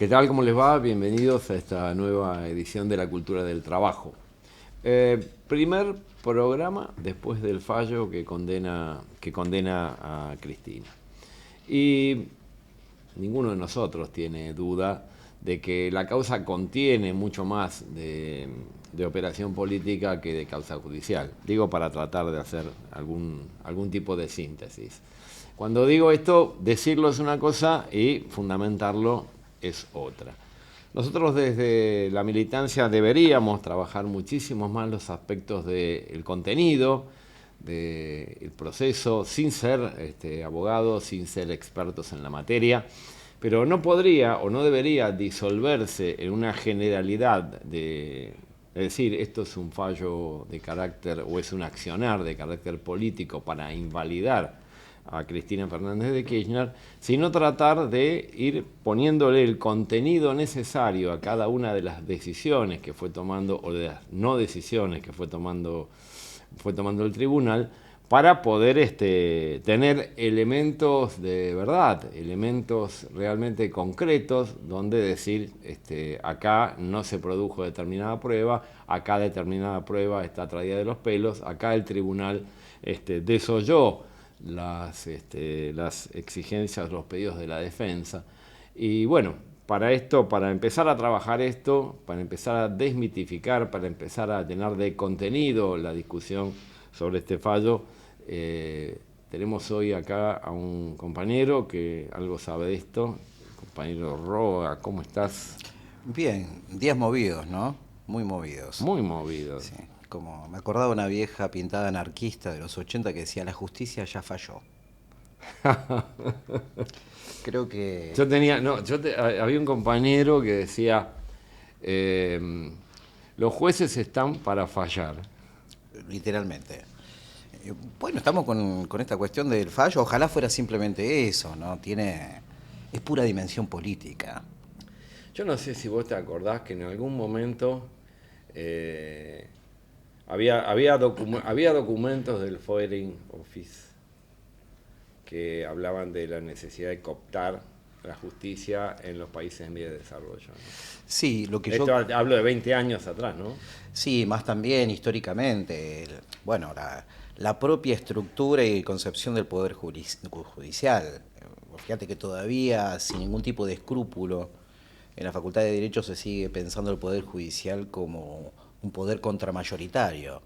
¿Qué tal? ¿Cómo les va? Bienvenidos a esta nueva edición de La Cultura del Trabajo. Primer programa después del fallo que condena a Cristina. Y ninguno de nosotros tiene duda de que la causa contiene mucho más de operación política que de causa judicial. Digo, para tratar de hacer algún tipo de síntesis. Cuando digo esto, decirlo es una cosa y fundamentarlo es otra. Nosotros desde la militancia deberíamos trabajar muchísimo más los aspectos del contenido, del proceso, sin ser abogados, sin ser expertos en la materia, pero no podría o no debería disolverse en una generalidad es decir, esto es un fallo de carácter o es un accionar de carácter político para invalidar a Cristina Fernández de Kirchner, sino tratar de ir poniéndole el contenido necesario a cada una de las decisiones que fue tomando o de las no decisiones que fue tomando el tribunal para poder tener elementos de verdad, elementos realmente concretos donde decir acá no se produjo determinada prueba, acá determinada prueba está traída de los pelos, acá el tribunal desoyó las exigencias, los pedidos de la defensa. Y bueno, para empezar a trabajar esto, para empezar a desmitificar, para empezar a llenar de contenido la discusión sobre este fallo, tenemos hoy acá a un compañero que algo sabe de esto, compañero Roa. ¿Cómo estás? Bien, días movidos, ¿no? Muy movidos. Muy movido. Sí, como me acordaba una vieja pintada anarquista de los 80 que decía, la justicia ya falló. Creo que... Había un compañero que decía, los jueces están para fallar. Literalmente. Bueno, estamos con esta cuestión del fallo. Ojalá fuera simplemente eso, ¿no? Es pura dimensión política. Yo no sé si vos te acordás que en algún momento había documentos del Foreign Office que hablaban de la necesidad de cooptar la justicia en los países en vía de desarrollo, ¿no? Sí, Hablo de 20 años atrás, ¿no? Sí, más también históricamente. Bueno, la propia estructura y concepción del Poder Judicial. Fíjate que todavía, sin ningún tipo de escrúpulo, en la Facultad de Derecho se sigue pensando el Poder Judicial como un poder contramayoritario.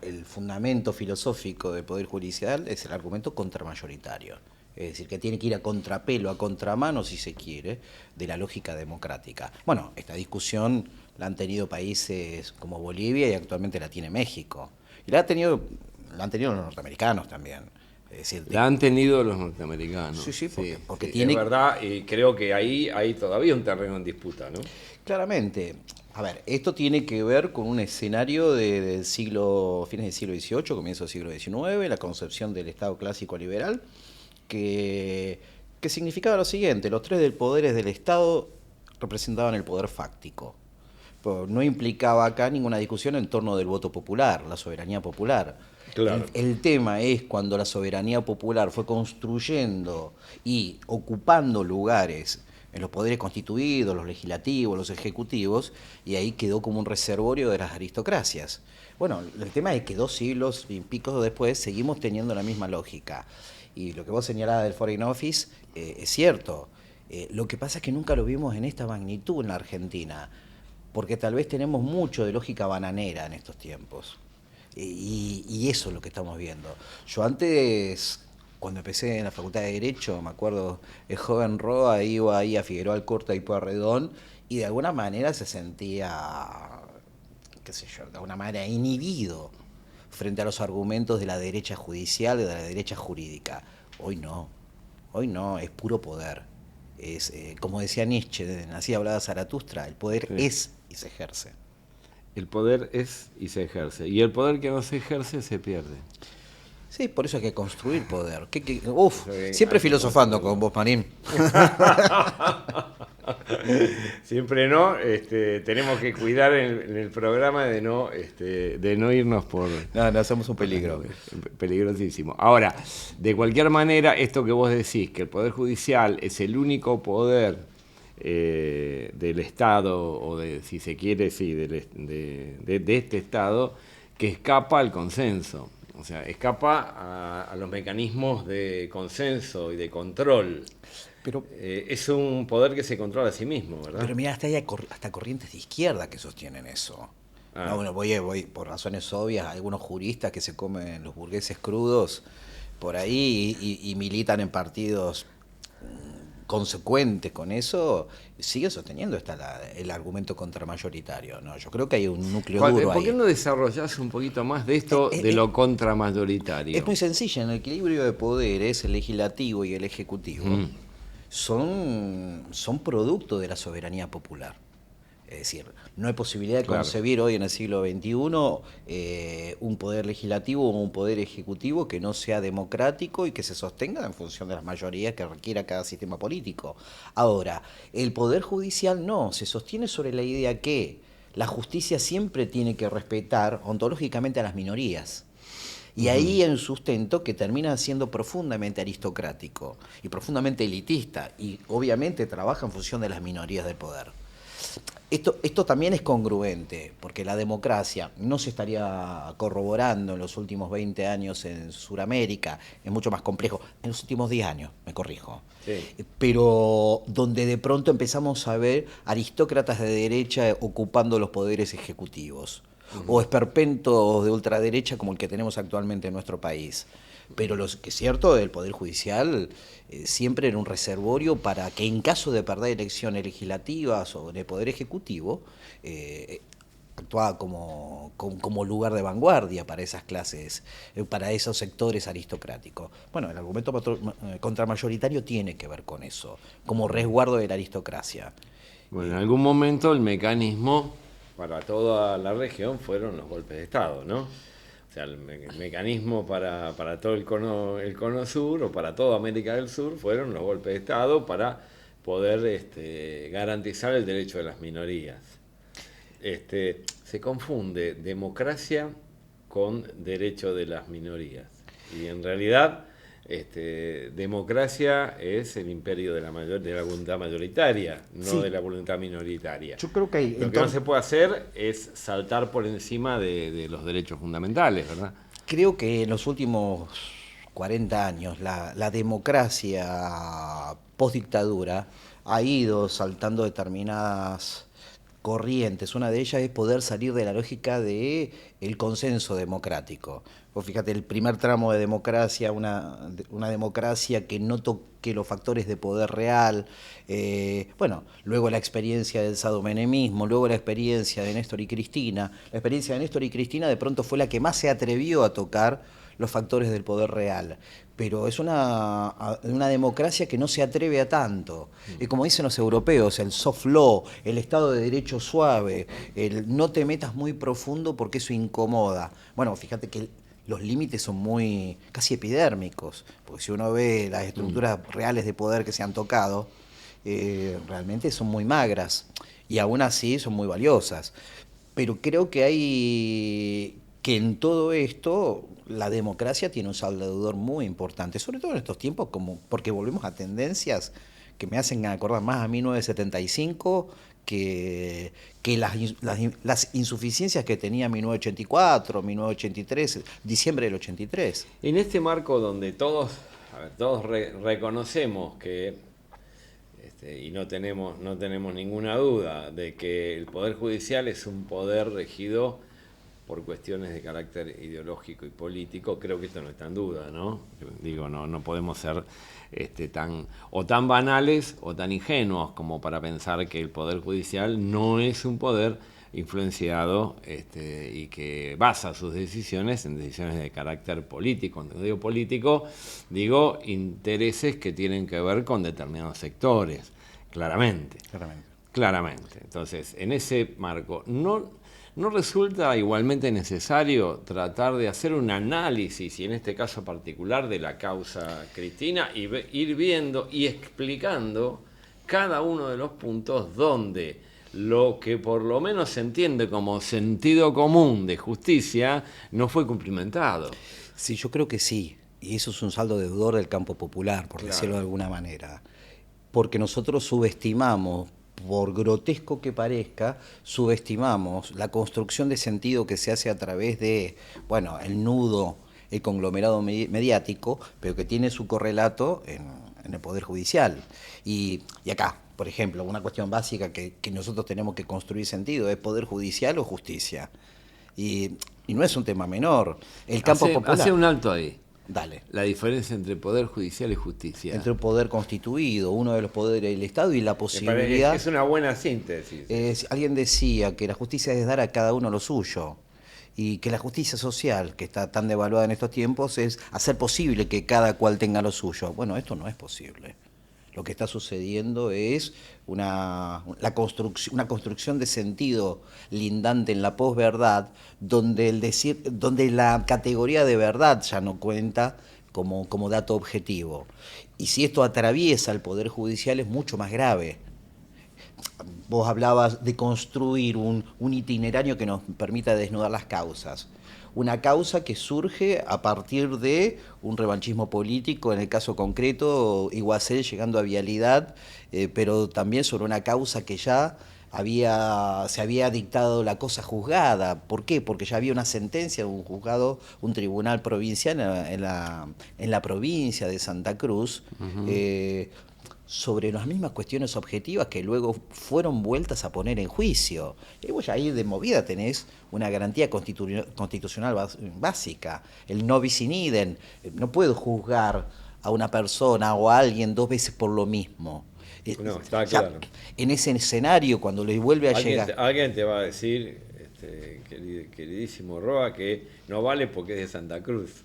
El fundamento filosófico del Poder Judicial es el argumento contramayoritario. Es decir, que tiene que ir a contrapelo, a contramano, si se quiere, de la lógica democrática. Bueno, esta discusión la han tenido países como Bolivia y actualmente la tiene México. Y la han tenido los norteamericanos también. Es decir, la han tenido los norteamericanos. Sí, porque sí, tiene... Es verdad, y creo que ahí hay todavía un terreno en disputa, ¿no? Claramente. A ver, esto tiene que ver con un escenario del fines del siglo XVIII, comienzo del siglo XIX, la concepción del Estado clásico liberal, que significaba lo siguiente: los tres poderes del Estado representaban el poder fáctico. Pero no implicaba acá ninguna discusión en torno del voto popular, la soberanía popular. Claro. El tema es cuando la soberanía popular fue construyendo y ocupando lugares en los poderes constituidos, los legislativos, los ejecutivos, y ahí quedó como un reservorio de las aristocracias. Bueno, el tema es que 2 siglos y pico después seguimos teniendo la misma lógica. Y lo que vos señalabas del Foreign Office es cierto. Lo que pasa es que nunca lo vimos en esta magnitud en la Argentina, porque tal vez tenemos mucho de lógica bananera en estos tiempos. Y eso es lo que estamos viendo. Yo antes, cuando empecé en la Facultad de Derecho, me acuerdo, el joven Roa iba ahí a Figueroa Alcorta y Pueyrredón, y de alguna manera se sentía, qué sé yo, de alguna manera inhibido frente a los argumentos de la derecha judicial y de la derecha jurídica. Hoy no, es puro poder. Es, como decía Nietzsche, así hablaba Zaratustra, el poder es y se ejerce. El poder es y se ejerce. Y el poder que no se ejerce se pierde. Sí, por eso hay que construir poder. Siempre filosofando con vos, Marín. Siempre no. Tenemos que cuidar en el programa de no irnos por... No, somos un peligro. Peligrosísimo. Ahora, de cualquier manera, esto que vos decís, que el Poder Judicial es el único poder del Estado, o de, si se quiere, sí, de este Estado, que escapa al consenso. O sea, escapa a los mecanismos de consenso y de control. Pero, Es un poder que se controla a sí mismo, ¿verdad? pero mira, hasta corrientes de izquierda que sostienen eso. Ah. No, bueno, voy por razones obvias, algunos juristas que se comen los burgueses crudos por ahí y militan en partidos consecuentes con eso, sigue sosteniendo el argumento contramayoritario. ¿No? Yo creo que hay un núcleo duro ¿Por qué ahí. no desarrollás un poquito más de esto, de lo contramayoritario? Es muy sencillo, en el equilibrio de poderes, el legislativo y el ejecutivo son producto de la soberanía popular. Es decir, no hay posibilidad de concebir hoy en el siglo XXI un poder legislativo o un poder ejecutivo que no sea democrático y que se sostenga en función de las mayorías que requiera cada sistema político. Ahora, el poder judicial no, se sostiene sobre la idea que la justicia siempre tiene que respetar ontológicamente a las minorías. Y ahí hay un sustento que termina siendo profundamente aristocrático y profundamente elitista y obviamente trabaja en función de las minorías del poder. Esto también es congruente, porque la democracia no se estaría corroborando en los últimos 20 años en Sudamérica, es mucho más complejo, en los últimos 10 años, me corrijo. Sí. Pero donde de pronto empezamos a ver aristócratas de derecha ocupando los poderes ejecutivos, o esperpentos de ultraderecha como el que tenemos actualmente en nuestro país. Pero lo que es cierto, el Poder Judicial siempre era un reservorio para que en caso de perder elecciones legislativas o de Poder Ejecutivo, actuaba como lugar de vanguardia para esas clases, para esos sectores aristocráticos. Bueno, el argumento contramayoritario tiene que ver con eso, como resguardo de la aristocracia. Bueno, en algún momento el mecanismo para toda la región fueron los golpes de Estado, ¿no? O sea, el mecanismo para todo el cono sur o para toda América del Sur fueron los golpes de Estado para poder garantizar el derecho de las minorías. Se confunde democracia con derecho de las minorías. Y en realidad, democracia es el imperio de la voluntad mayoritaria, no de la voluntad minoritaria. Yo creo que hay, Lo que no se puede hacer es saltar por encima de los derechos fundamentales, ¿verdad? Creo que en los últimos 40 años la democracia postdictadura ha ido saltando determinadas corrientes. Una de ellas es poder salir de la lógica del consenso democrático. Vos fíjate, el primer tramo de democracia, una democracia que no toque los factores de poder real, luego la experiencia del sadomenemismo, luego la experiencia de Néstor y Cristina. La experiencia de Néstor y Cristina de pronto fue la que más se atrevió a tocar los factores del poder real. Pero es una democracia que no se atreve a tanto. Y como dicen los europeos, el soft law, el Estado de Derecho suave, el no te metas muy profundo porque eso incomoda. Bueno, fíjate que los límites son muy casi epidérmicos, porque si uno ve las estructuras reales de poder que se han tocado, realmente son muy magras y aún así son muy valiosas. Pero creo que en todo esto la democracia tiene un saldo muy importante, sobre todo en estos tiempos, porque volvemos a tendencias que me hacen acordar más a 1975 que las insuficiencias que tenía 1984, 1983, diciembre del 83. En este marco donde todos reconocemos que, y no tenemos ninguna duda de que el Poder Judicial es un poder regido por cuestiones de carácter ideológico y político, creo que esto no está en duda, ¿no? Digo, no podemos ser tan banales o tan ingenuos como para pensar que el Poder Judicial no es un poder influenciado y que basa sus decisiones en decisiones de carácter político. Cuando digo político, digo intereses que tienen que ver con determinados sectores, claramente. Entonces, en ese marco, ¿no resulta igualmente necesario tratar de hacer un análisis, y en este caso particular de la causa Cristina, y ir viendo y explicando cada uno de los puntos donde lo que por lo menos se entiende como sentido común de justicia no fue cumplimentado? Sí, yo creo que sí, y eso es un saldo deudor del campo popular, por decirlo de alguna manera. porque nosotros subestimamos, por grotesco que parezca, subestimamos la construcción de sentido que se hace a través de, bueno, el nudo, el conglomerado mediático, pero que tiene su correlato en el Poder Judicial. Y acá, por ejemplo, una cuestión básica que nosotros tenemos que construir sentido, ¿es Poder Judicial o justicia? Y no es un tema menor. El campo popular... Hace un alto ahí. Dale. La diferencia entre Poder Judicial y Justicia. Entre un poder constituido, uno de los poderes del Estado, y la posibilidad... Es una buena síntesis. Alguien decía que la justicia es dar a cada uno lo suyo, y que la justicia social, que está tan devaluada en estos tiempos, es hacer posible que cada cual tenga lo suyo. Bueno, esto no es posible. Lo que está sucediendo es una construcción de sentido lindante en la posverdad, donde la categoría de verdad ya no cuenta como dato objetivo. Y si esto atraviesa el Poder Judicial es mucho más grave. Vos hablabas de construir un itinerario que nos permita desnudar las causas. Una causa que surge a partir de un revanchismo político, en el caso concreto, Iguacel llegando a Vialidad, pero también sobre una causa que ya se había dictado la cosa juzgada. ¿Por qué? Porque ya había una sentencia de un juzgado, un tribunal provincial en la provincia de Santa Cruz, sobre las mismas cuestiones objetivas que luego fueron vueltas a poner en juicio. Y vos ahí de movida tenés una garantía constitucional básica, el no bis in idem. No puedo juzgar a una persona o a alguien dos veces por lo mismo. No, está claro. En ese escenario, cuando le vuelve a llegar... Alguien te va a decir, queridísimo Roa, que no vale porque es de Santa Cruz.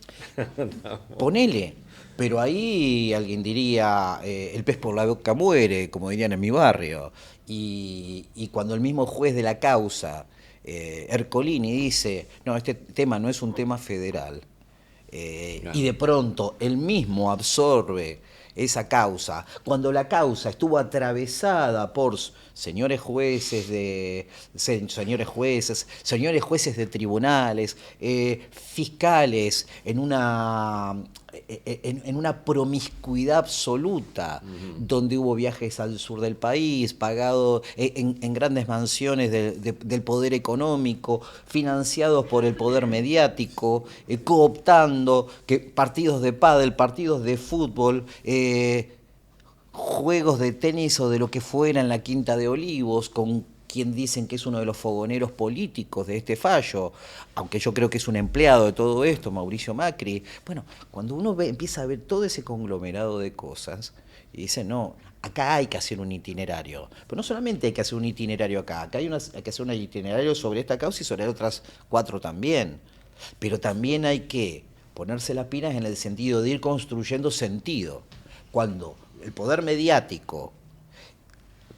No. Ponele. Pero ahí alguien diría, el pez por la boca muere, como dirían en mi barrio. Y cuando el mismo juez de la causa, Ercolini, dice, no, este tema no es un tema federal, claro. Y de pronto él mismo absorbe esa causa, cuando la causa estuvo atravesada por señores jueces de tribunales, fiscales, en una promiscuidad absoluta, donde hubo viajes al sur del país, pagados en grandes mansiones del poder económico, financiados por el poder mediático, cooptando partidos de pádel, partidos de fútbol, juegos de tenis o de lo que fuera en la Quinta de Olivos, con quien dicen que es uno de los fogoneros políticos de este fallo, aunque yo creo que es un empleado de todo esto, Mauricio Macri. Bueno, cuando uno empieza a ver todo ese conglomerado de cosas, y dice, no, acá hay que hacer un itinerario. Pero no solamente hay que hacer un itinerario acá hay que hacer un itinerario sobre esta causa y sobre otras 4 también. Pero también hay que ponerse las pilas en el sentido de ir construyendo sentido. Cuando el poder mediático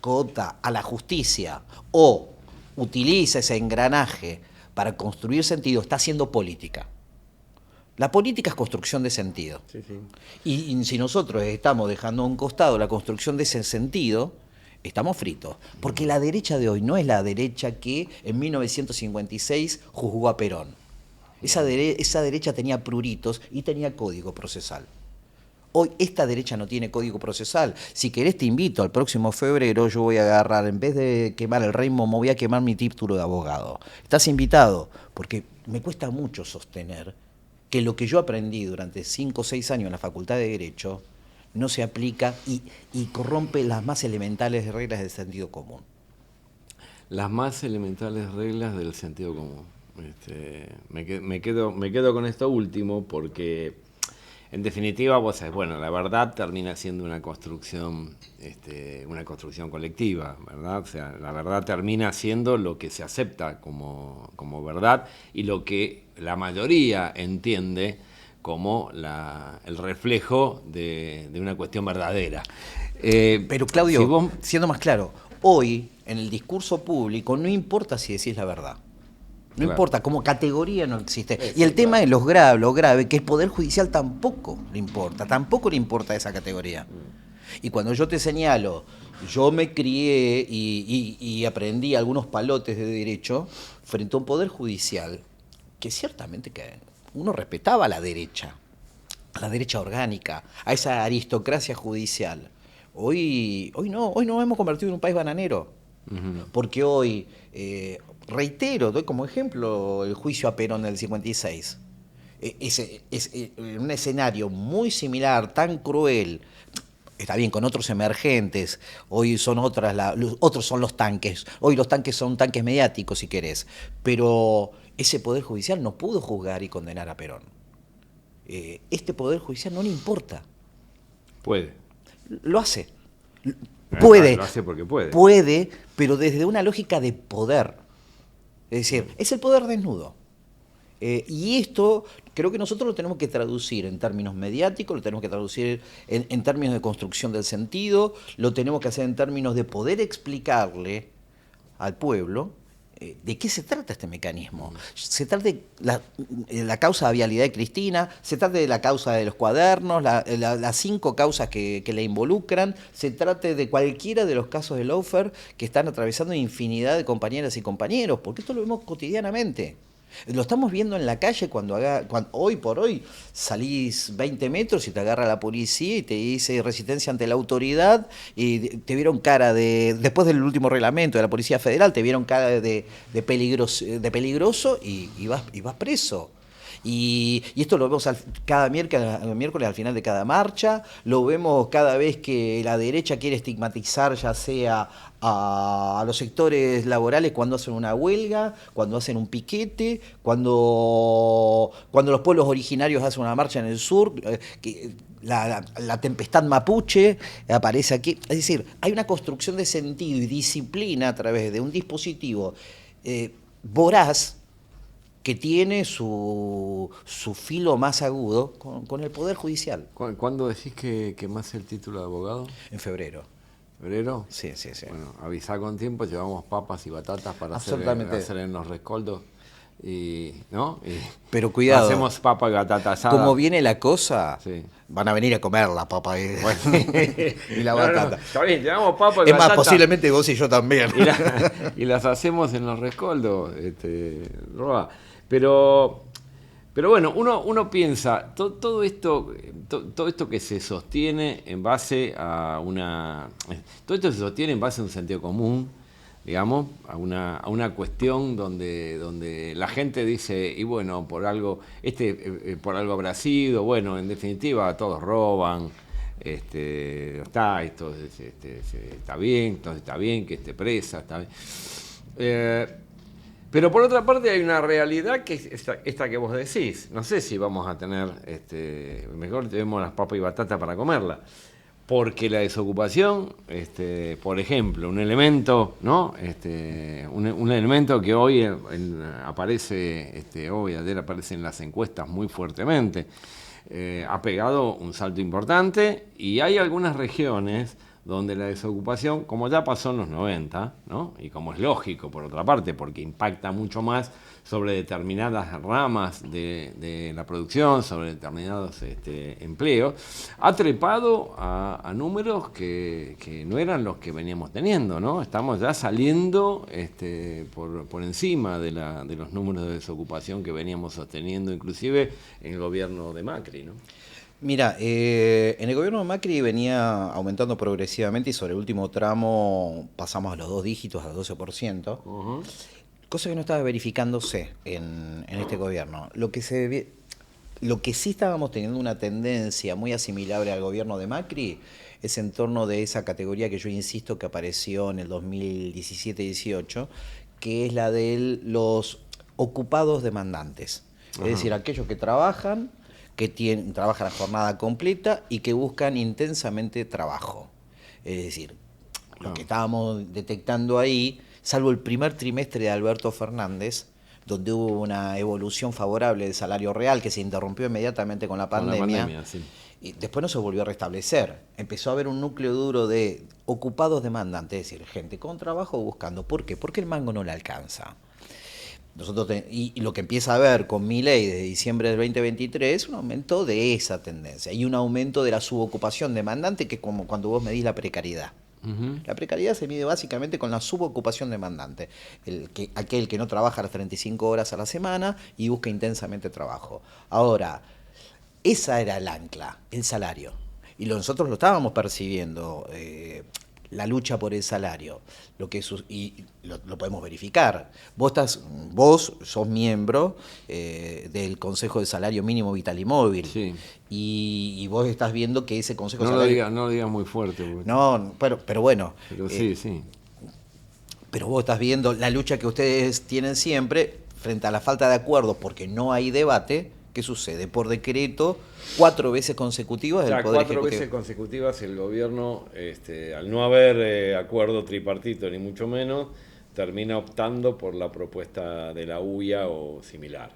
coopta a la justicia o utiliza ese engranaje para construir sentido, está haciendo política. La política es construcción de sentido. Sí, sí. Y si nosotros estamos dejando a un costado la construcción de ese sentido, estamos fritos. Porque la derecha de hoy no es la derecha que en 1956 juzgó a Perón. Esa derecha tenía pruritos y tenía código procesal. Hoy esta derecha no tiene código procesal. Si querés te invito, al próximo febrero yo voy a agarrar, en vez de quemar el rey Momo, voy a quemar mi título de abogado. Estás invitado, porque me cuesta mucho sostener que lo que yo aprendí durante 5 o 6 años en la Facultad de Derecho no se aplica y corrompe las más elementales reglas del sentido común. Las más elementales reglas del sentido común. Me quedo con esto último porque... En definitiva, vos sabés, bueno, la verdad termina siendo una construcción colectiva, ¿verdad? O sea, la verdad termina siendo lo que se acepta como verdad y lo que la mayoría entiende como el reflejo de una cuestión verdadera. Pero Claudio, siendo más claro, hoy en el discurso público no importa si decís la verdad. No claro. Importa, como categoría no existe. Y el tema es lo grave, que el Poder Judicial tampoco le importa esa categoría. Y cuando yo te señalo, yo me crié y aprendí algunos palotes de derecho frente a un Poder Judicial que ciertamente que uno respetaba a la derecha orgánica, a esa aristocracia judicial. Hoy no, hoy nos hemos convertido en un país bananero. Porque hoy, reitero, doy como ejemplo el juicio a Perón del 56. Es un escenario muy similar, tan cruel. Está bien, con otros emergentes, hoy son otros son los tanques, hoy los tanques son tanques mediáticos si querés, pero ese Poder Judicial no pudo juzgar y condenar a Perón. Este Poder Judicial no le importa. Puede. Lo hace. Puede. Lo hace porque puede. Puede, pero desde una lógica de poder. Es decir, es el poder desnudo. Y esto creo que nosotros lo tenemos que traducir en términos mediáticos, lo tenemos que traducir en términos de construcción del sentido, lo tenemos que hacer en términos de poder explicarle al pueblo de qué se trata este mecanismo. Se trata de la causa de vialidad de Cristina, se trata de la causa de los cuadernos, las 5 causas que le involucran, se trata de cualquiera de los casos de lawfare que están atravesando infinidad de compañeras y compañeros, porque esto lo vemos cotidianamente. Lo estamos viendo en la calle cuando hoy por hoy salís 20 metros y te agarra la policía y te dice resistencia ante la autoridad y te vieron cara después del último reglamento de la Policía Federal, te vieron cara de peligroso y vas preso. Y esto lo vemos cada miércoles al final de cada marcha, lo vemos cada vez que la derecha quiere estigmatizar ya sea a los sectores laborales cuando hacen una huelga, cuando hacen un piquete, cuando los pueblos originarios hacen una marcha en el sur, la tempestad mapuche aparece aquí. Es decir, hay una construcción de sentido y disciplina a través de un dispositivo voraz que tiene su filo más agudo con el Poder Judicial. ¿Cuándo decís que más el título de abogado? En febrero. ¿Febrero? Sí. Bueno, avisá con tiempo, llevamos papas y batatas para hacer en los rescoldos. ¿No? Pero cuidado. Hacemos papa y batata asada. Como viene la cosa, sí, van a venir a comer la papa y la batata. No, está bien, llevamos papa y es batata. Más, posiblemente vos y yo también. Y las hacemos en los rescoldos, Roa. Pero bueno, uno piensa, todo esto que se sostiene en base a todo esto se sostiene en base a un sentido común, digamos, a una cuestión donde la gente dice, y bueno, por algo habrá sido, bueno, en definitiva todos roban, está bien, entonces está bien que esté presa, está bien. Pero por otra parte hay una realidad que es esta que vos decís. No sé si vamos a tener, mejor tenemos las papas y batatas para comerla. Porque la desocupación, por ejemplo, un elemento, ¿no? Un elemento que hoy aparece, ayer aparece en las encuestas muy fuertemente, ha pegado un salto importante y hay algunas regiones donde la desocupación, como ya pasó en los 90, ¿no? Y como es lógico, por otra parte, porque impacta mucho más sobre determinadas ramas de la producción, sobre determinados empleos, ha trepado a números que no eran los que veníamos teniendo, ¿no? Estamos ya saliendo por encima de los números de desocupación que veníamos sosteniendo, inclusive en el gobierno de Macri, ¿no? Mira, en el gobierno de Macri venía aumentando progresivamente y sobre el último tramo pasamos a los 2 dígitos, al 12%, cosa que no estaba verificándose en este gobierno. Lo que sí estábamos teniendo una tendencia muy asimilable al gobierno de Macri es en torno de esa categoría que yo insisto que apareció en el 2017-18, que es la de los ocupados demandantes. Es decir, aquellos que trabajan a jornada completa y que buscan intensamente trabajo. Es decir, lo que estábamos detectando ahí, salvo el primer trimestre de Alberto Fernández, donde hubo una evolución favorable del salario real que se interrumpió inmediatamente con la pandemia, sí. Y después no se volvió a restablecer. Empezó a haber un núcleo duro de ocupados demandantes, es decir, gente con trabajo buscando. ¿Por qué? Porque el mango no le alcanza. Y lo que empieza a ver con Milei desde diciembre del 2023 es un aumento de esa tendencia y un aumento de la subocupación demandante, que es como cuando vos medís la precariedad. La precariedad se mide básicamente con la subocupación demandante, aquel que no trabaja las 35 horas a la semana y busca intensamente trabajo. Ahora, esa era el ancla, el salario. y nosotros lo estábamos percibiendo, la lucha por el salario, y lo podemos verificar. Vos sos miembro del Consejo de Salario Mínimo Vital y Móvil, Sí. y vos estás viendo que ese Consejo de No Salario... no lo digas muy fuerte. Porque... No, pero bueno, Pero sí, sí. pero vos estás viendo la lucha que ustedes tienen siempre frente a la falta de acuerdo porque no hay debate. ¿Qué sucede? Por decreto, 4 veces consecutivas del Poder Ejecutivo. 4 veces consecutivas el gobierno, al no haber acuerdo tripartito ni mucho menos, termina optando por la propuesta de la UIA o similar.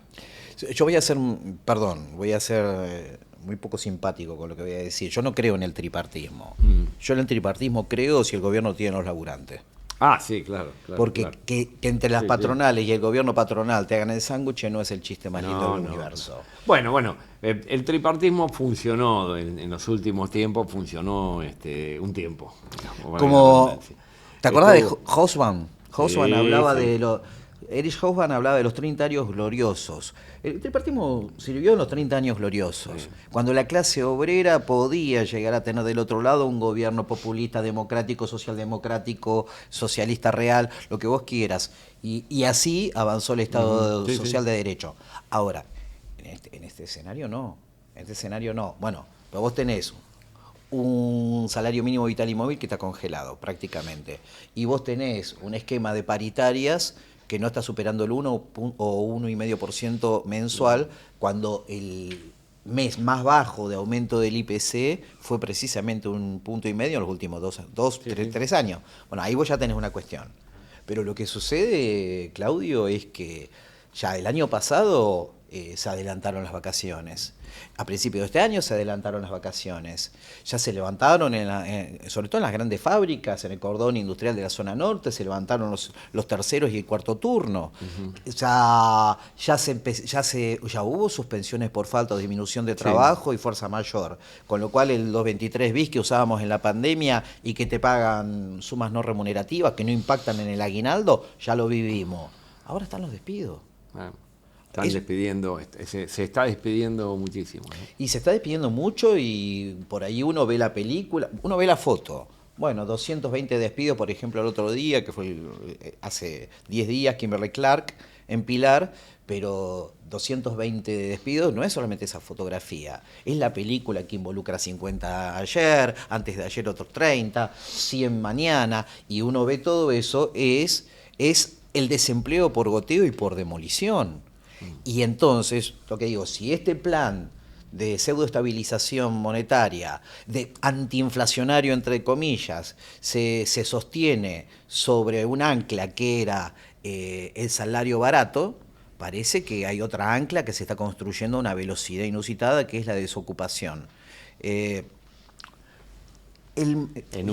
Yo voy a ser, voy a ser muy poco simpático con lo que voy a decir. Yo no creo en el tripartismo. Yo en el tripartismo creo si el gobierno tiene los laburantes. Ah, sí, claro. Porque claro. Que entre las patronales y el gobierno patronal te hagan el sándwich no es el chiste más lindo del universo. Bueno, el tripartismo funcionó en los últimos tiempos, funcionó un tiempo. Como, ¿te acordás de Hobsbawm? Hobsbawm Sí, hablaba sí. de los... Erich Hobsbawm hablaba de los 30 años gloriosos. El tripartismo sirvió en los 30 años gloriosos, Sí. cuando la clase obrera podía llegar a tener del otro lado un gobierno populista, democrático, socialdemocrático, socialista real, lo que vos quieras. Y así avanzó el Estado Sí, social sí. de derecho. Ahora, en este escenario no. En este escenario no. Bueno, pero vos tenés un salario mínimo vital y móvil que está congelado prácticamente. Y vos tenés un esquema de paritarias que no está superando el 1 o 1,5% mensual, cuando el mes más bajo de aumento del IPC fue precisamente 1,5 puntos en los últimos tres años. Bueno, ahí vos ya tenés una cuestión. Pero lo que sucede, Claudio, es que ya el año pasado se adelantaron las vacaciones. A principios de este año se adelantaron las vacaciones. Ya se levantaron, sobre todo en las grandes fábricas, en el cordón industrial de la zona norte, se levantaron los terceros y el cuarto turno. Ya hubo suspensiones por falta o disminución de trabajo y fuerza mayor. Con lo cual los 23 bis que usábamos en la pandemia y que te pagan sumas no remunerativas, que no impactan en el aguinaldo, ya lo vivimos. Ahora están los despidos. Están despidiendo, se está despidiendo muchísimo. Y se está despidiendo mucho y por ahí uno ve la película, uno ve la foto. Bueno, 220 despidos, por ejemplo, el otro día, que fue hace 10 días, Kimberly Clark en Pilar, pero 220 despidos no es solamente esa fotografía, es la película que involucra 50 ayer, antes de ayer otros 30, 100 mañana, y uno ve todo eso, es el desempleo por goteo y por demolición. Y entonces, lo que digo, si este plan de pseudoestabilización monetaria, de antiinflacionario entre comillas, se sostiene sobre un ancla que era el salario barato, parece que hay otra ancla que se está construyendo a una velocidad inusitada, que es la desocupación. En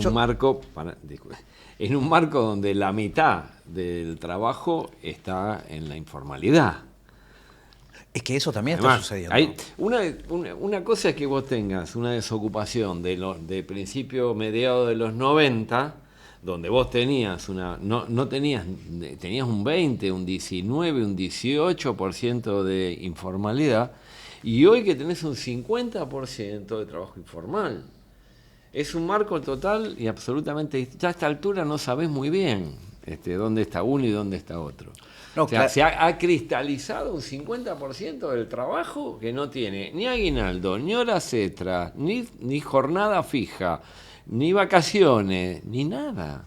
un marco donde la mitad del trabajo está en la informalidad. Es que eso también Además, está sucediendo. Una cosa es que vos tengas una desocupación de principio, mediados de los 90, donde vos tenías tenías un 20, un 19, un 18% de informalidad, y hoy que tenés un 50% de trabajo informal. Es un marco total y absolutamente... Ya a esta altura no sabés muy bien dónde está uno y dónde está otro. No, o sea, se ha cristalizado un 50% del trabajo que no tiene ni aguinaldo, ni horas extras, ni jornada fija, ni vacaciones, ni nada.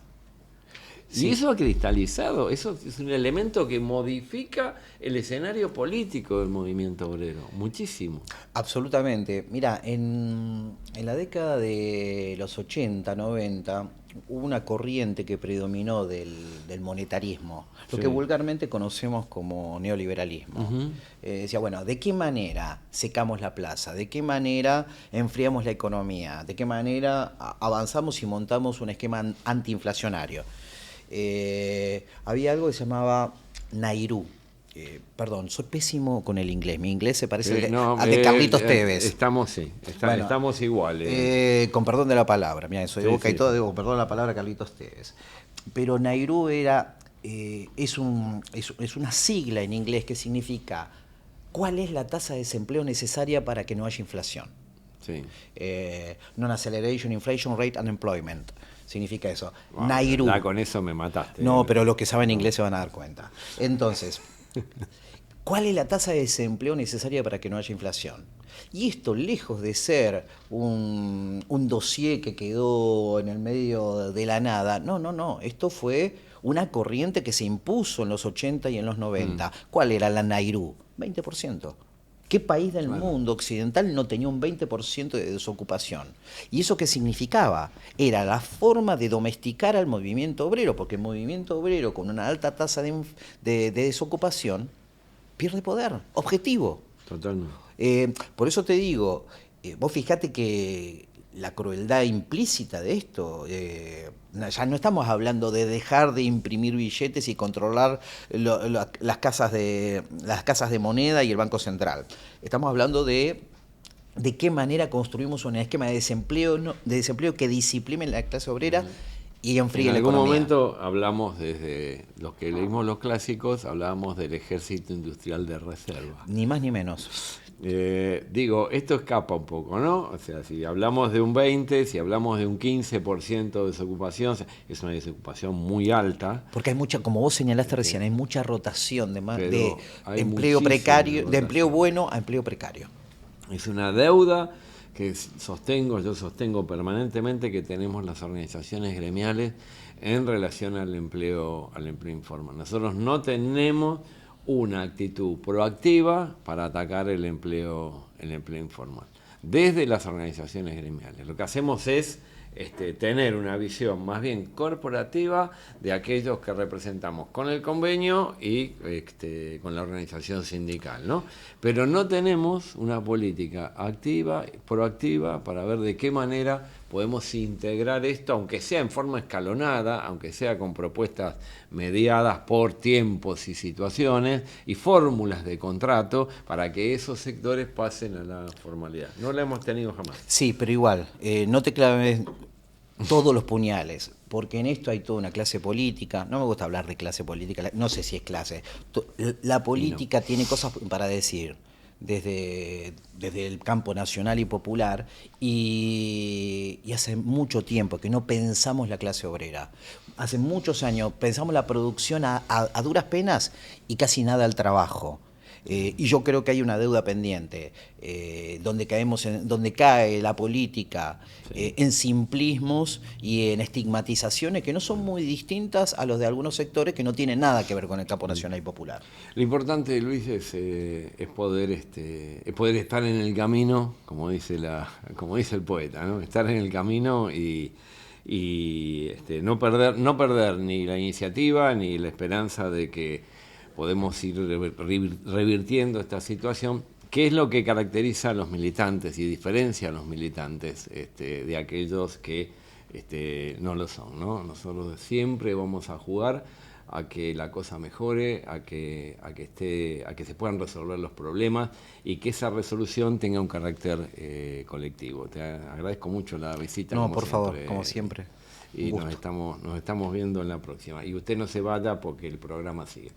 Sí. Y eso ha cristalizado, eso es un elemento que modifica el escenario político del movimiento obrero, muchísimo. Absolutamente. Mira, en la década de los 80, 90, hubo una corriente que predominó del monetarismo, lo que vulgarmente conocemos como neoliberalismo. Decía, bueno, ¿de qué manera secamos la plaza? ¿De qué manera enfriamos la economía? ¿De qué manera avanzamos y montamos un esquema antiinflacionario? Había algo que se llamaba Nairú. Perdón, soy pésimo con el inglés. Mi inglés se parece al de Carlitos Tevez. Estamos iguales. Con perdón de la palabra. Mira, soy de Boca y todo, digo perdón de la palabra Carlitos Tevez. Pero Nairú es una sigla en inglés que significa ¿cuál es la tasa de desempleo necesaria para que no haya inflación? Sí. Non-acceleration, inflation rate, unemployment. Significa eso. Wow, NAIRU. ya con eso me mataste. No, pero los que saben inglés se van a dar cuenta. Entonces, ¿cuál es la tasa de desempleo necesaria para que no haya inflación? Y esto, lejos de ser un dossier que quedó en el medio de la nada, no. Esto fue una corriente que se impuso en los 80 y en los 90. ¿Cuál era la NAIRU? 20%. ¿Qué país del mundo occidental no tenía un 20% de desocupación? ¿Y eso qué significaba? Era la forma de domesticar al movimiento obrero, porque el movimiento obrero con una alta tasa de desocupación pierde poder, objetivo. Totalmente. Por eso te digo, vos fijate que la crueldad implícita de esto, ya no estamos hablando de dejar de imprimir billetes y controlar las casas de moneda y el Banco Central. Estamos hablando de qué manera construimos un esquema de desempleo que discipline la clase obrera y enfríe la economía. En algún momento hablamos, desde los que leímos los clásicos, hablábamos del ejército industrial de reserva. Ni más ni menos. Digo, esto escapa un poco, ¿no? O sea, si hablamos de un 20, si hablamos de un 15% de desocupación, es una desocupación muy alta. Porque hay mucha, como vos señalaste recién, hay mucha rotación de empleo muchísima precario, rotación. de empleo bueno a empleo precario. Es una deuda que yo sostengo permanentemente que tenemos las organizaciones gremiales en relación al empleo informal. Nosotros no tenemos una actitud proactiva para atacar el empleo informal. Desde las organizaciones gremiales. Lo que hacemos es tener una visión más bien corporativa de aquellos que representamos con el convenio y con la organización sindical, ¿no? Pero no tenemos una política activa, proactiva, para ver de qué manera podemos integrar esto, aunque sea en forma escalonada, aunque sea con propuestas mediadas por tiempos y situaciones y fórmulas de contrato para que esos sectores pasen a la formalidad. No la hemos tenido jamás. Sí, pero igual, no te claves todos los puñales, porque en esto hay toda una clase política. No me gusta hablar de clase política, no sé si es clase. La política tiene cosas para decir desde el campo nacional y popular, y hace mucho tiempo que no pensamos la clase obrera. Hace muchos años pensamos la producción a duras penas y casi nada al trabajo. Y yo creo que hay una deuda pendiente, donde cae la política en simplismos y en estigmatizaciones que no son muy distintas a los de algunos sectores que no tienen nada que ver con el campo nacional y popular. Lo importante, Luis, es poder estar en el camino, como dice el poeta, ¿no? Estar en el camino y no perder ni la iniciativa ni la esperanza de que podemos ir revirtiendo esta situación, que es lo que caracteriza a los militantes y diferencia a los militantes de aquellos que no lo son, ¿no? Nosotros siempre vamos a jugar a que la cosa mejore, a que se puedan resolver los problemas y que esa resolución tenga un carácter colectivo. Te agradezco mucho la visita. No, por favor, como siempre. Y nos estamos viendo en la próxima. Y usted no se vaya porque el programa sigue.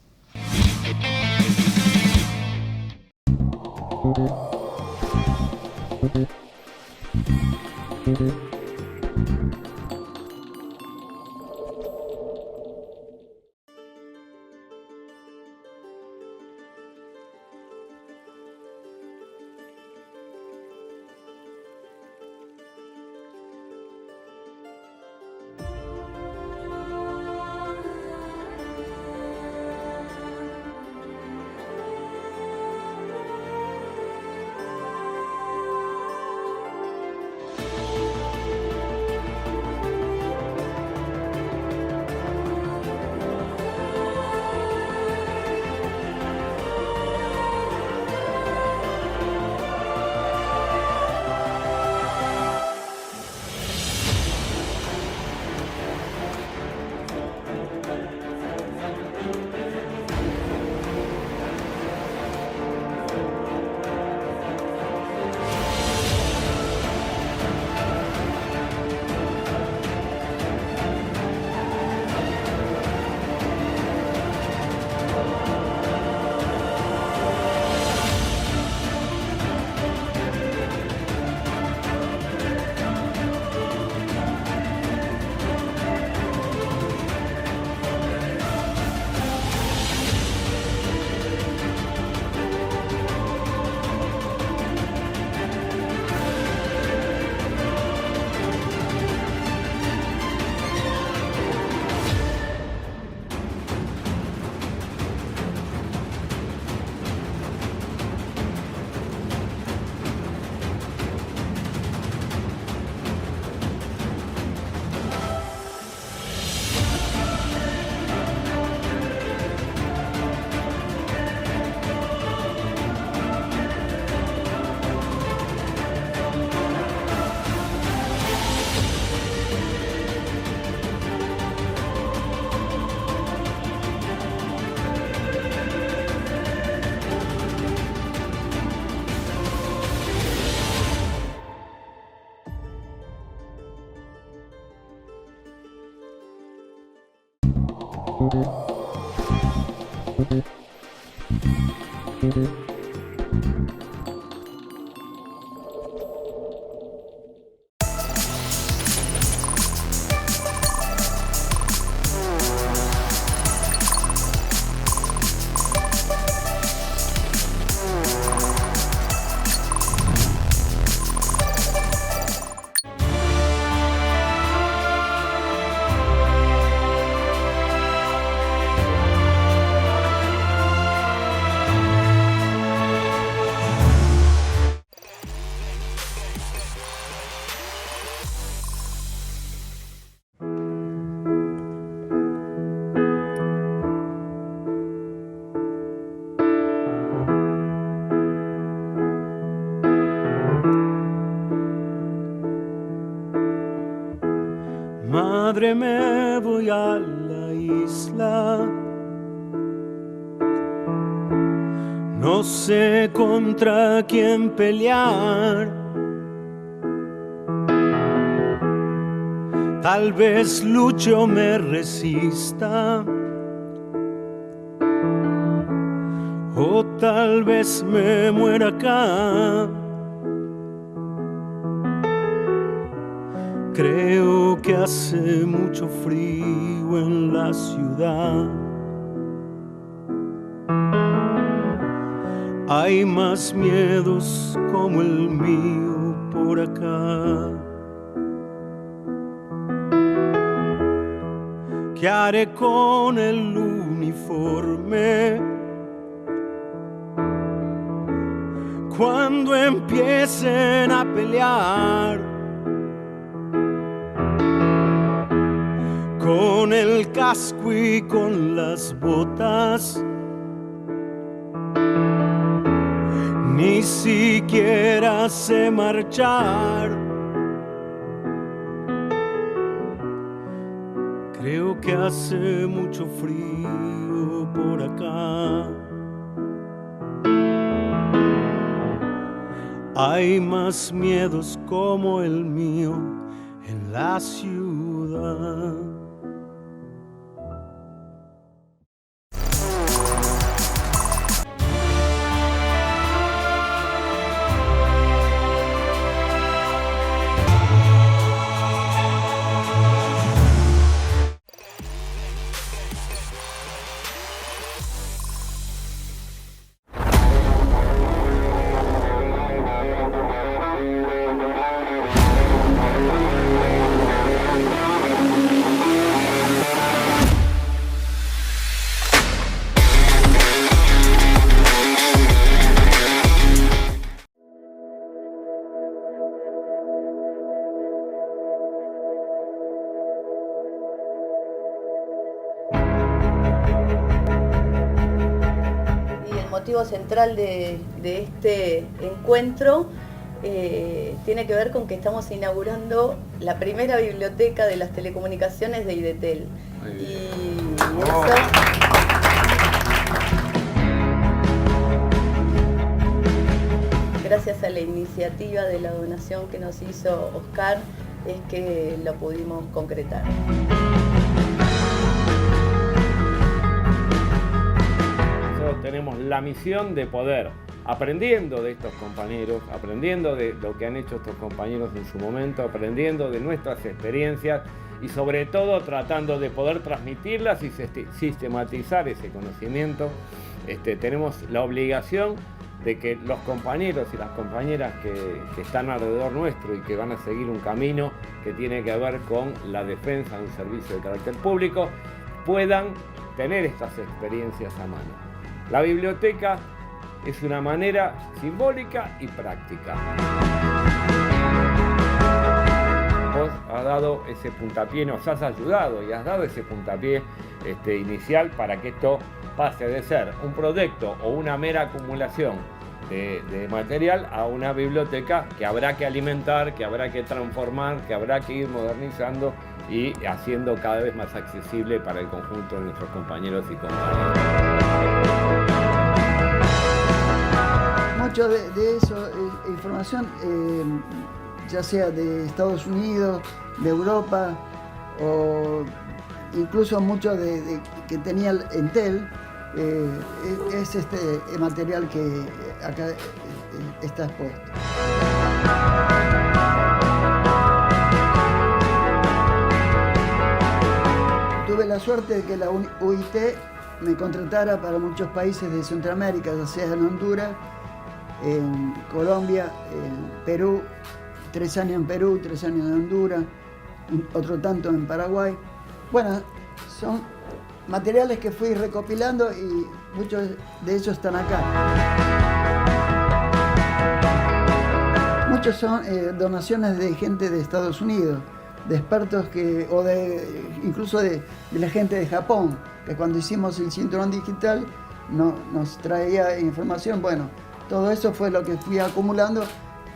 Madre, me voy a la isla, no sé contra quién pelear. Tal vez luche o me resista, o tal vez me muera acá. Creo que hace mucho frío en la ciudad. Hay más miedos como el mío por acá. ¿Qué haré con el uniforme cuando empiecen a pelear? Con el casco y con las botas, ni siquiera sé marchar. Creo que hace mucho frío por acá. Hay más miedos como el mío en la ciudad. Central de este encuentro tiene que ver con que estamos inaugurando la primera biblioteca de las telecomunicaciones de IDETEL. Y eso gracias a la iniciativa de la donación que nos hizo Oscar es que lo pudimos concretar. Tenemos la misión de poder, aprendiendo de estos compañeros, aprendiendo de lo que han hecho estos compañeros en su momento, aprendiendo de nuestras experiencias y sobre todo tratando de poder transmitirlas y sistematizar ese conocimiento. Tenemos la obligación de que los compañeros y las compañeras que están alrededor nuestro y que van a seguir un camino que tiene que ver con la defensa de un servicio de carácter público puedan tener estas experiencias a mano. La biblioteca es una manera simbólica y práctica. Vos has dado ese puntapié, nos has ayudado y has dado ese puntapié inicial para que esto pase de ser un proyecto o una mera acumulación de material a una biblioteca que habrá que alimentar, que habrá que transformar, que habrá que ir modernizando y haciendo cada vez más accesible para el conjunto de nuestros compañeros y compañeras. Mucho de eso, información, ya sea de Estados Unidos, de Europa o incluso mucho que tenía el Entel, es este material que acá está expuesto. Tuve la suerte de que la UIT me contratara para muchos países de Centroamérica, ya sea en Honduras, en Colombia, en Perú, 3 años en Perú, 3 años en Honduras, otro tanto en Paraguay. Bueno, son materiales que fui recopilando y muchos de ellos están acá. Muchos son donaciones de gente de Estados Unidos, de expertos incluso de la gente de Japón, que cuando hicimos el cinturón digital nos traía información. Bueno, todo eso fue lo que fui acumulando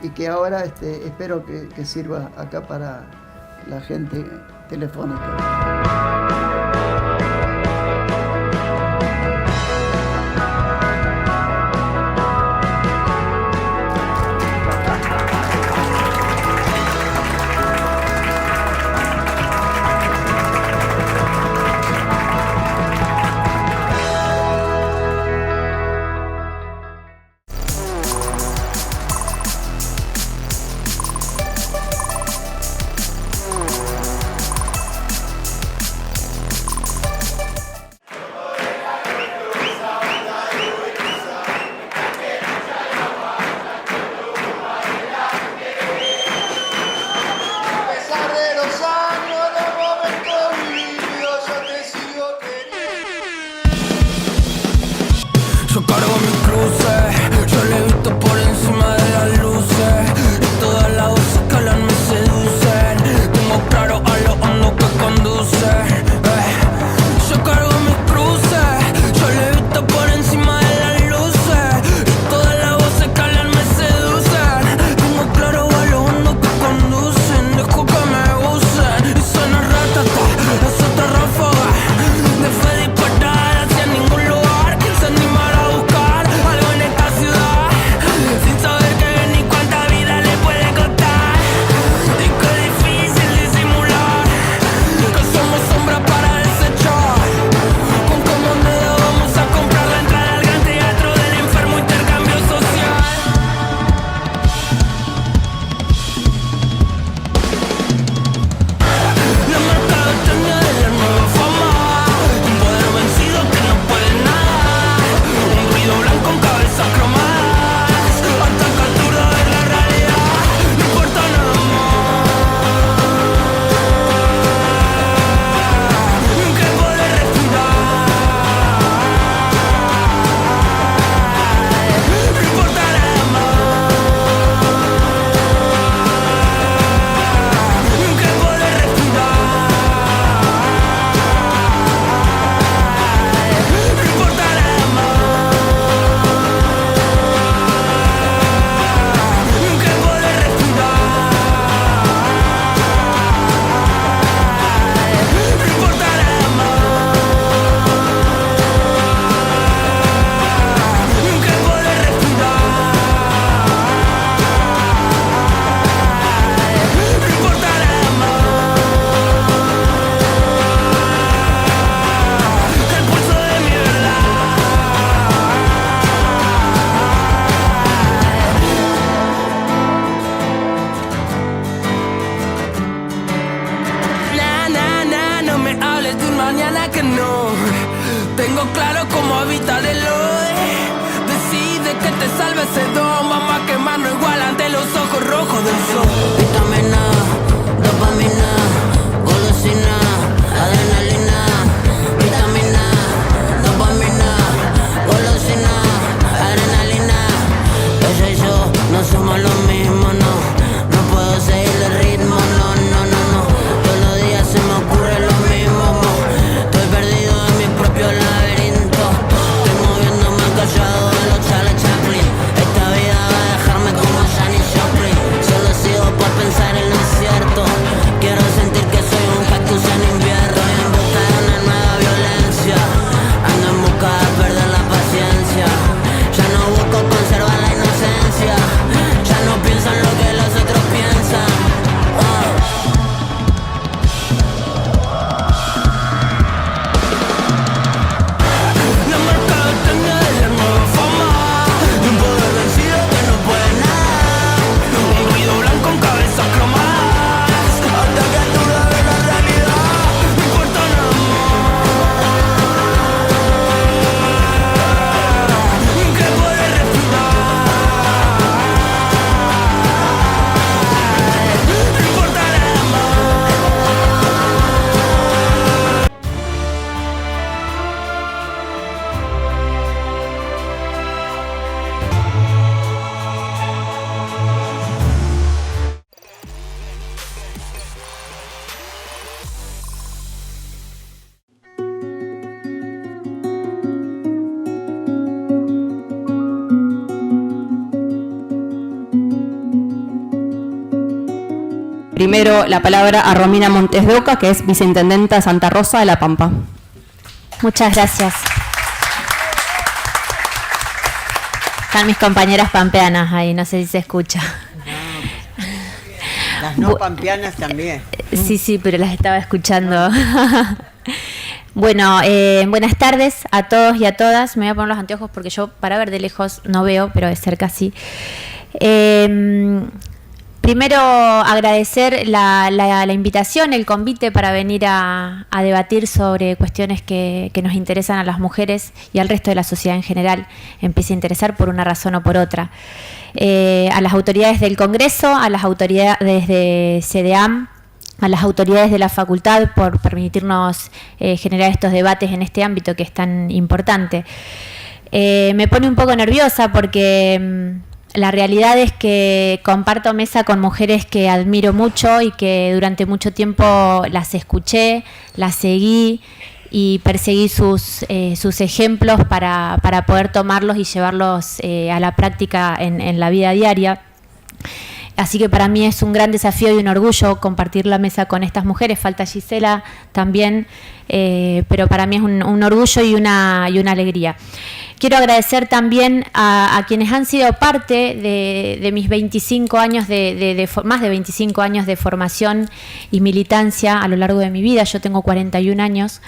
y que ahora espero que sirva acá para la gente telefónica. Pensar en primero la palabra a Romina Montes de Oca, que es viceintendenta de Santa Rosa de La Pampa. Muchas gracias. Están mis compañeras pampeanas ahí, no sé si se escucha. Las no pampeanas también. Sí, pero las estaba escuchando. Bueno, buenas tardes a todos y a todas. Me voy a poner los anteojos porque yo para ver de lejos no veo, pero de cerca sí. Primero agradecer la invitación, el convite para venir a debatir sobre cuestiones que nos interesan a las mujeres y al resto de la sociedad en general, empiece a interesar por una razón o por otra. A las autoridades del Congreso, a las autoridades de CEDEAM, a las autoridades de la facultad por permitirnos generar estos debates en este ámbito que es tan importante. Me pone un poco nerviosa porque la realidad es que comparto mesa con mujeres que admiro mucho y que durante mucho tiempo las escuché, las seguí y perseguí sus ejemplos para poder tomarlos y llevarlos a la práctica en la vida diaria. Así que para mí es un gran desafío y un orgullo compartir la mesa con estas mujeres. Falta Gisela también, pero para mí es un orgullo y una alegría. Quiero agradecer también a quienes han sido parte de mis 25 años, más de 25 años de formación y militancia a lo largo de mi vida. Yo tengo 41 años.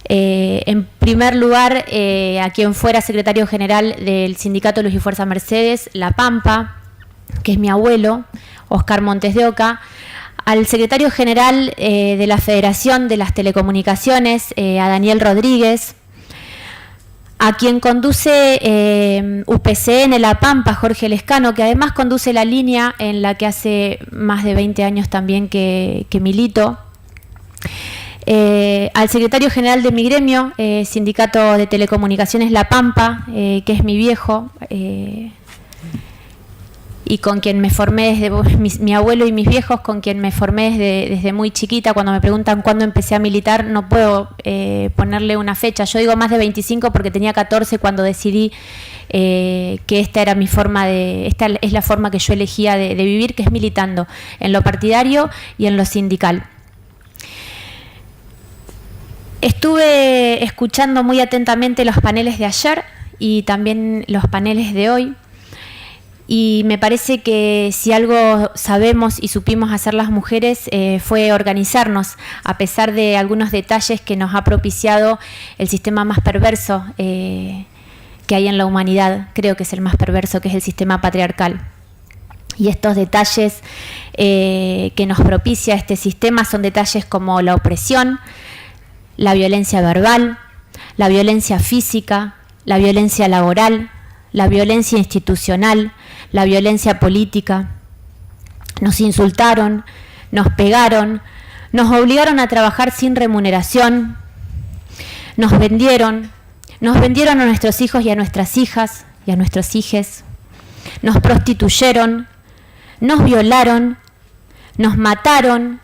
En primer lugar, a quien fuera secretario general del Sindicato Luz y Fuerza Mercedes, La Pampa, que es mi abuelo, Oscar Montes de Oca, al secretario general de la Federación de las Telecomunicaciones, a Daniel Rodríguez, a quien conduce UPCN La Pampa, Jorge Lescano, que además conduce la línea en la que hace más de 20 años también que milito, al secretario general de mi gremio, Sindicato de Telecomunicaciones La Pampa, que es mi viejo, y con quien me formé desde mi abuelo y mis viejos, con quien me formé desde muy chiquita. Cuando me preguntan cuándo empecé a militar, no puedo ponerle una fecha. Yo digo más de 25 porque tenía 14 cuando decidí que esta era mi forma esta es la forma que yo elegía de vivir, que es militando en lo partidario y en lo sindical. Estuve escuchando muy atentamente los paneles de ayer y también los paneles de hoy. Y me parece que si algo sabemos y supimos hacer las mujeres fue organizarnos, a pesar de algunos detalles que nos ha propiciado el sistema más perverso que hay en la humanidad. Creo que es el más perverso, que es el sistema patriarcal. Y estos detalles que nos propicia este sistema son detalles como la opresión, la violencia verbal, la violencia física, la violencia laboral, la violencia institucional, la violencia política. Nos insultaron, nos pegaron, nos obligaron a trabajar sin remuneración, nos vendieron a nuestros hijos y a nuestras hijas y a nuestros hijes, nos prostituyeron, nos violaron, nos mataron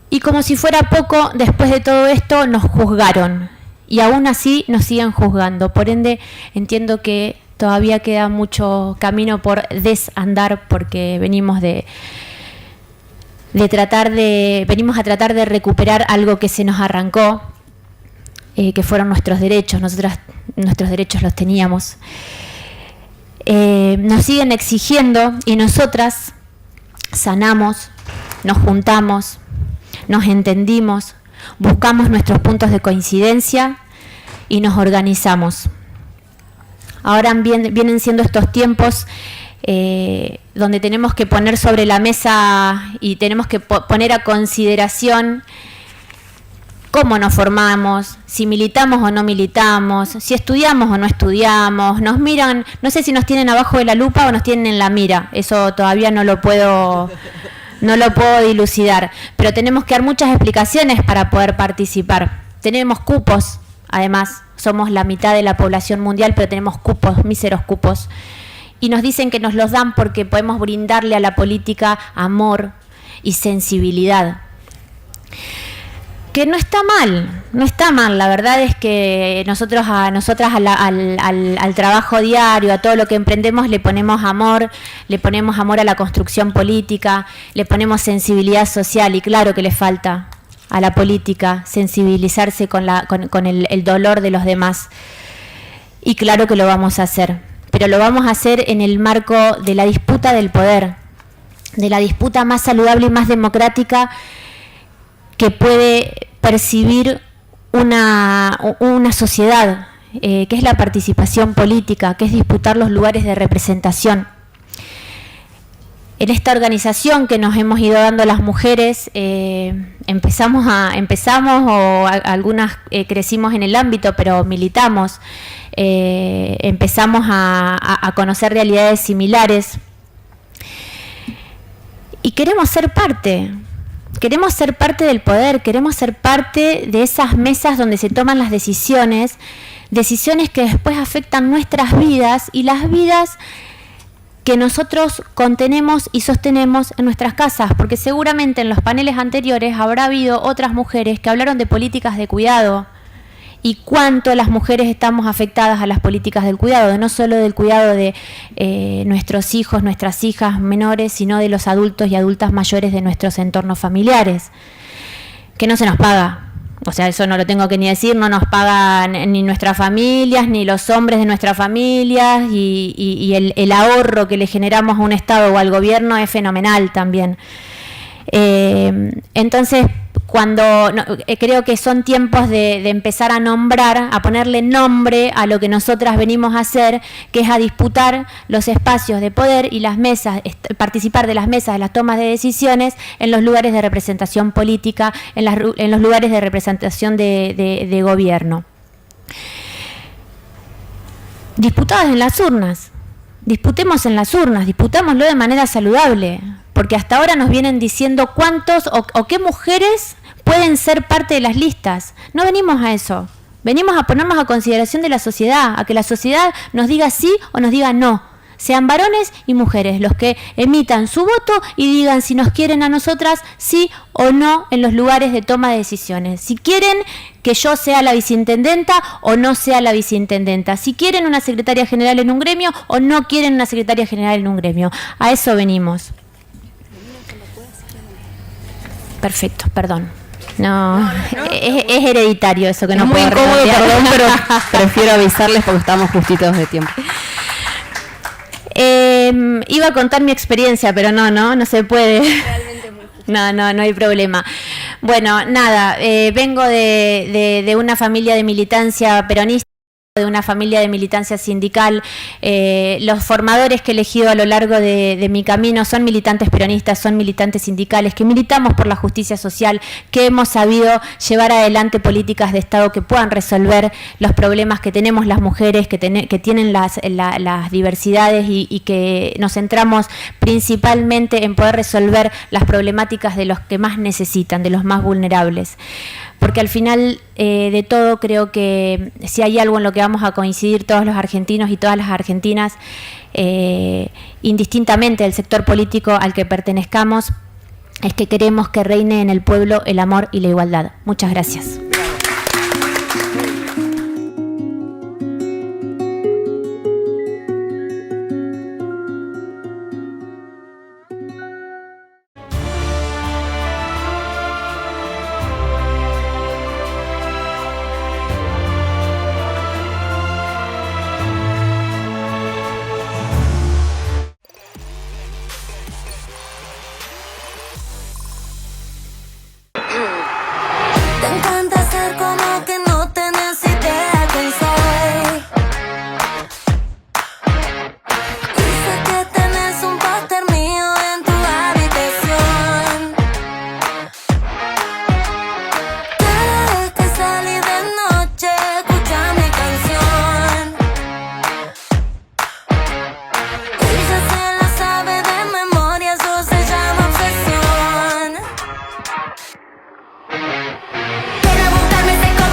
y como si fuera poco, después de todo esto nos juzgaron y aún así nos siguen juzgando. Por ende, entiendo que todavía queda mucho camino por desandar porque venimos venimos a tratar de recuperar algo que se nos arrancó, que fueron nuestros derechos. Nosotras nuestros derechos los teníamos. Nos siguen exigiendo y nosotras sanamos, nos juntamos, nos entendimos, buscamos nuestros puntos de coincidencia y nos organizamos. Ahora vienen siendo estos tiempos donde tenemos que poner sobre la mesa y tenemos que poner a consideración cómo nos formamos, si militamos o no militamos, si estudiamos o no estudiamos. Nos miran, no sé si nos tienen abajo de la lupa o nos tienen en la mira, eso todavía no lo puedo dilucidar, pero tenemos que dar muchas explicaciones para poder participar. Tenemos cupos, además, somos la mitad de la población mundial, pero tenemos cupos, míseros cupos, y nos dicen que nos los dan porque podemos brindarle a la política amor y sensibilidad. Que no está mal, no está mal. La verdad es que nosotras al trabajo diario, a todo lo que emprendemos, le ponemos amor a la construcción política, le ponemos sensibilidad social, y claro que le falta a la política sensibilizarse con el dolor de los demás. Y claro que lo vamos a hacer, pero lo vamos a hacer en el marco de la disputa del poder, de la disputa más saludable y más democrática que puede percibir una sociedad, que es la participación política, que es disputar los lugares de representación. En esta organización que nos hemos ido dando las mujeres, empezamos o algunas crecimos en el ámbito, pero militamos, empezamos a conocer realidades similares y queremos ser parte del poder, queremos ser parte de esas mesas donde se toman las decisiones que después afectan nuestras vidas y las vidas que nosotros contenemos y sostenemos en nuestras casas, porque seguramente en los paneles anteriores habrá habido otras mujeres que hablaron de políticas de cuidado y cuánto las mujeres estamos afectadas a las políticas del cuidado, no solo del cuidado de nuestros hijos, nuestras hijas menores, sino de los adultos y adultas mayores de nuestros entornos familiares, que no se nos paga. O sea, eso no lo tengo que ni decir, no nos pagan ni nuestras familias, ni los hombres de nuestras familias, y el ahorro que le generamos a un Estado o al gobierno es fenomenal también. Entonces, creo que son tiempos de empezar a nombrar, a ponerle nombre a lo que nosotras venimos a hacer, que es a disputar los espacios de poder y las mesas, participar de las mesas de las tomas de decisiones en los lugares de representación política, en los lugares de representación de gobierno. Disputadas en las urnas. Disputemos en las urnas, disputámoslo de manera saludable, porque hasta ahora nos vienen diciendo cuántos o qué mujeres pueden ser parte de las listas. No venimos a eso, venimos a ponernos a consideración de la sociedad, a que la sociedad nos diga sí o nos diga no. Sean varones y mujeres los que emitan su voto y digan si nos quieren a nosotras sí o no en los lugares de toma de decisiones. Si quieren que yo sea la viceintendenta o no sea la viceintendenta. Si quieren una secretaria general en un gremio o no quieren una secretaria general en un gremio. A eso venimos. Perfecto, perdón. No, es hereditario eso que no puedo redondear. Es muy incómodo, perdón, pero prefiero avisarles porque estamos justitos de tiempo. Iba a contar mi experiencia, pero no se puede. No hay problema. Bueno, nada, vengo de una familia de militancia peronista, de una familia de militancia sindical. Los formadores que he elegido a lo largo de mi camino son militantes peronistas, son militantes sindicales, que militamos por la justicia social, que hemos sabido llevar adelante políticas de Estado que puedan resolver los problemas que tenemos las mujeres, que tienen las diversidades y que nos centramos principalmente en poder resolver las problemáticas de los que más necesitan, de los más vulnerables. Porque al final de todo creo que si hay algo en lo que vamos a coincidir todos los argentinos y todas las argentinas, indistintamente del sector político al que pertenezcamos, es que queremos que reine en el pueblo el amor y la igualdad. Muchas gracias. Quiero buscarme ese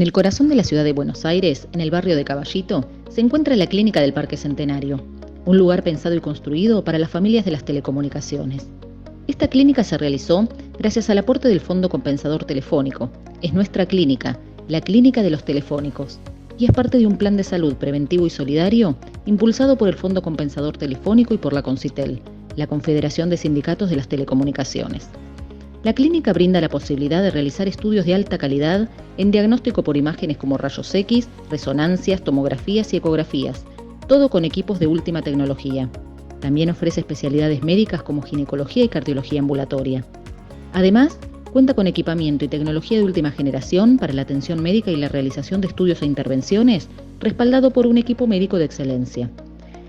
En el corazón de la ciudad de Buenos Aires, en el barrio de Caballito, se encuentra la Clínica del Parque Centenario, un lugar pensado y construido para las familias de las telecomunicaciones. Esta clínica se realizó gracias al aporte del Fondo Compensador Telefónico. Es nuestra clínica, la Clínica de los Telefónicos, y es parte de un plan de salud preventivo y solidario impulsado por el Fondo Compensador Telefónico y por la Concitel, la Confederación de Sindicatos de las Telecomunicaciones. La clínica brinda la posibilidad de realizar estudios de alta calidad en diagnóstico por imágenes como rayos X, resonancias, tomografías y ecografías, todo con equipos de última tecnología. También ofrece especialidades médicas como ginecología y cardiología ambulatoria. Además, cuenta con equipamiento y tecnología de última generación para la atención médica y la realización de estudios e intervenciones, respaldado por un equipo médico de excelencia.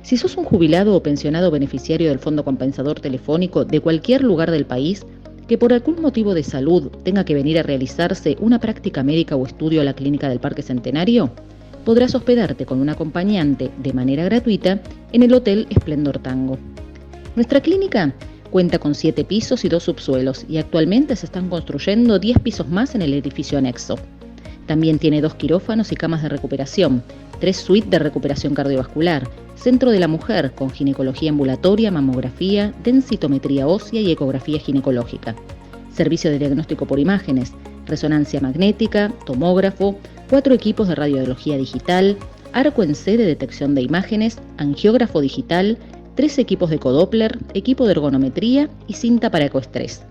Si sos un jubilado o pensionado beneficiario del Fondo Compensador Telefónico de cualquier lugar del país, que por algún motivo de salud tenga que venir a realizarse una práctica médica o estudio a la Clínica del Parque Centenario, podrás hospedarte con un acompañante de manera gratuita en el Hotel Esplendor Tango. Nuestra clínica cuenta con 7 pisos y 2 subsuelos y actualmente se están construyendo 10 pisos más en el edificio anexo. También tiene 2 quirófanos y camas de recuperación, 3 suites de recuperación cardiovascular, centro de la mujer con ginecología ambulatoria, mamografía, densitometría ósea y ecografía ginecológica, servicio de diagnóstico por imágenes, resonancia magnética, tomógrafo, 4 equipos de radiología digital, arco en C de detección de imágenes, angiógrafo digital, 3 equipos de ecodoppler, equipo de ergonometría y cinta para ecoestrés.